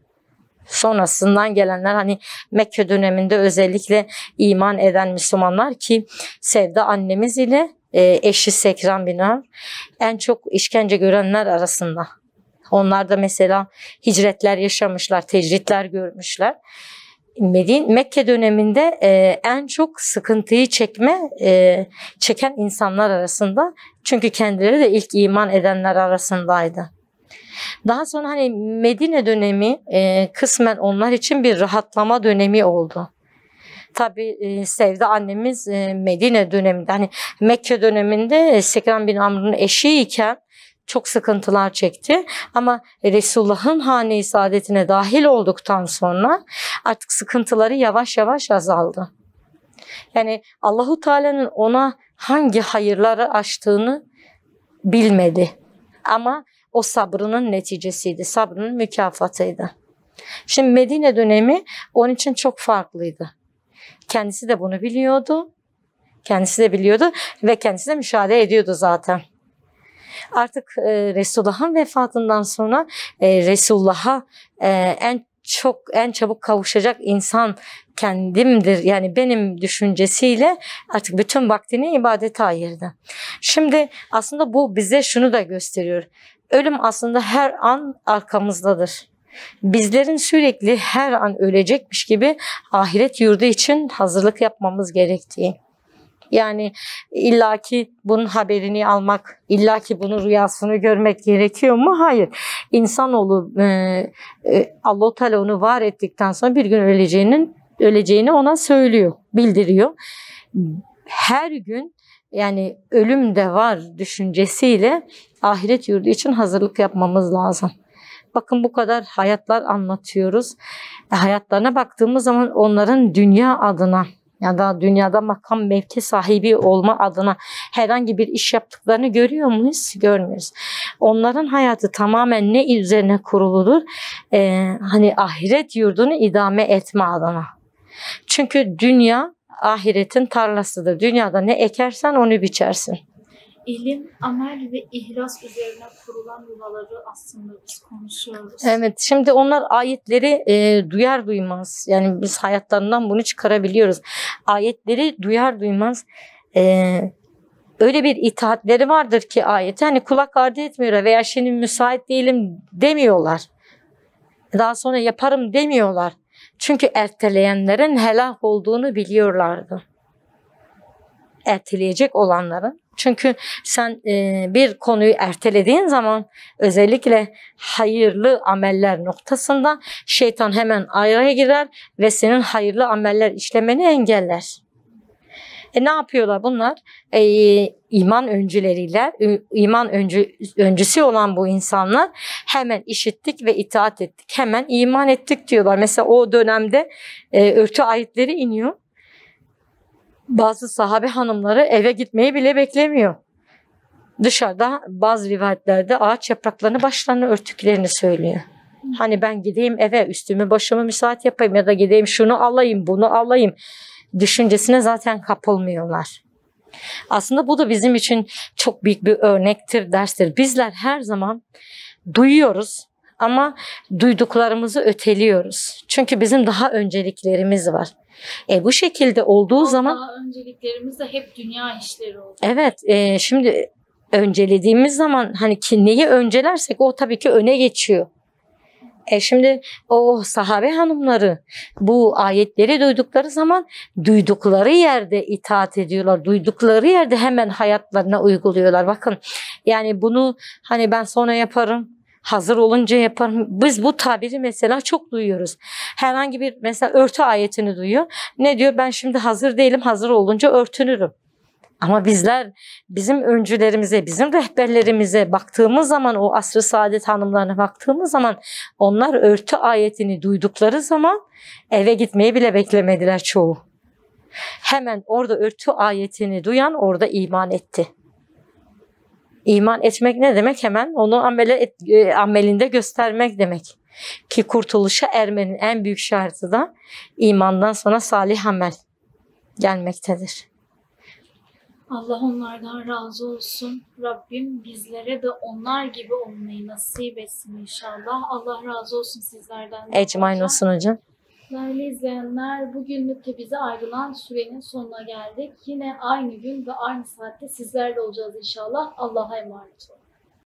Sonrasından gelenler hani Mekke döneminde özellikle iman eden Müslümanlar ki Sevda annemiz ile eşi Sekran bin Amr en çok işkence görenler arasında. Onlar da mesela hicretler yaşamışlar, tecritler görmüşler. Mekke döneminde en çok sıkıntıyı çeken insanlar arasında. Çünkü kendileri de ilk iman edenler arasındaydı. Daha sonra hani Medine dönemi kısmen onlar için bir rahatlama dönemi oldu. Tabii Sevda annemiz Medine döneminde hani Mekke döneminde Sekran bin Amr'ın eşiyken çok sıkıntılar çekti. Ama Resulullah'ın hane-i saadetine dahil olduktan sonra artık sıkıntıları yavaş yavaş azaldı. Yani Allahu Teala'nın ona hangi hayırları açtığını bilmedi. Ama o sabrının neticesiydi, sabrının mükafatıydı. Şimdi Medine dönemi onun için çok farklıydı. Kendisi de bunu biliyordu. Kendisi de biliyordu ve kendisi de müşahede ediyordu zaten. Artık Resulullah'ın vefatından sonra Resulullah'a en çabuk kavuşacak insan kendimdir. Yani benim düşüncesiyle artık bütün vaktini ibadete ayırdı. Şimdi aslında bu bize şunu da gösteriyor. Ölüm aslında her an arkamızdadır. Bizlerin sürekli her an ölecekmiş gibi ahiret yurdu için hazırlık yapmamız gerektiği. Yani illaki bunun haberini almak, illaki bunun rüyasını görmek gerekiyor mu? Hayır. İnsanoğlu Allah-u Teala onu var ettikten sonra bir gün öleceğini ona söylüyor, bildiriyor. Her gün yani ölüm de var düşüncesiyle ahiret yurdu için hazırlık yapmamız lazım. Bakın bu kadar hayatlar anlatıyoruz. Hayatlarına baktığımız zaman onların dünya adına ya da dünyada makam mevki sahibi olma adına herhangi bir iş yaptıklarını görüyor muyuz? Görmüyoruz. Onların hayatı tamamen ne üzerine kuruludur? Hani ahiret yurdunu idame etme adına. Çünkü dünya ahiretin tarlasıdır. Dünyada ne ekersen onu biçersin. İlim, amel ve ihlas üzerine kurulan yuvaları aslında biz konuşuyoruz. Evet, şimdi onlar ayetleri duyar duymaz, yani biz hayatlarından bunu çıkarabiliyoruz. Ayetleri duyar duymaz öyle bir itaatleri vardır ki ayet, hani kulak ardı etmiyor veya şimdi müsait değilim demiyorlar. Daha sonra yaparım demiyorlar. Çünkü erteleyenlerin helak olduğunu biliyorlardı. Erteleyecek olanların. Çünkü sen bir konuyu ertelediğin zaman özellikle hayırlı ameller noktasında şeytan hemen araya girer ve senin hayırlı ameller işlemeni engeller. Ne yapıyorlar bunlar? İman öncüleriyle, öncüsü olan bu insanlar hemen işittik ve itaat ettik. Hemen iman ettik diyorlar. Mesela o dönemde örtü ayetleri iniyor. Bazı sahabe hanımları eve gitmeyi bile beklemiyor. Dışarıda bazı rivayetlerde ağaç yapraklarını başlarına örtüklerini söylüyor. Hani ben gideyim eve, üstümü başımı müsait yapayım ya da gideyim şunu alayım, bunu alayım düşüncesine zaten kapılmıyorlar. Aslında bu da bizim için çok büyük bir örnektir, derstir. Bizler her zaman duyuyoruz ama duyduklarımızı öteliyoruz. Çünkü bizim daha önceliklerimiz var. Bu şekilde olduğu zaman daha önceliklerimiz de hep dünya işleri oldu. Evet, şimdi öncelediğimiz zaman hani ki neyi öncelersek o tabii ki öne geçiyor. Şimdi o sahabe hanımları bu ayetleri duydukları zaman duydukları yerde itaat ediyorlar. Duydukları yerde hemen hayatlarına uyguluyorlar. Bakın yani bunu hani ben sonra yaparım, Hazır olunca yaparım. Biz bu tabiri mesela çok duyuyoruz. Herhangi bir mesela örtü ayetini duyuyor. Ne diyor? Ben şimdi hazır değilim. Hazır olunca örtünürüm. Ama bizler bizim öncülerimize, bizim rehberlerimize baktığımız zaman, o asr-ı saadet hanımlarına baktığımız zaman, onlar örtü ayetini duydukları zaman eve gitmeyi bile beklemediler çoğu. Hemen orada örtü ayetini duyan orada iman etti. İman etmek ne demek? Hemen onu amelinde göstermek demek. Ki kurtuluşa ermenin en büyük şartı da imandan sonra salih amel gelmektedir. Allah onlardan razı olsun. Rabbim bizlere de onlar gibi olmayı nasip etsin inşallah. Allah razı olsun sizlerden. Ecmaîn olsun hocam. Değerli izleyenler, bugünlük de bize ayrılan sürenin sonuna geldik. Yine aynı gün ve aynı saatte sizlerle olacağız inşallah. Allah'a emanet olun.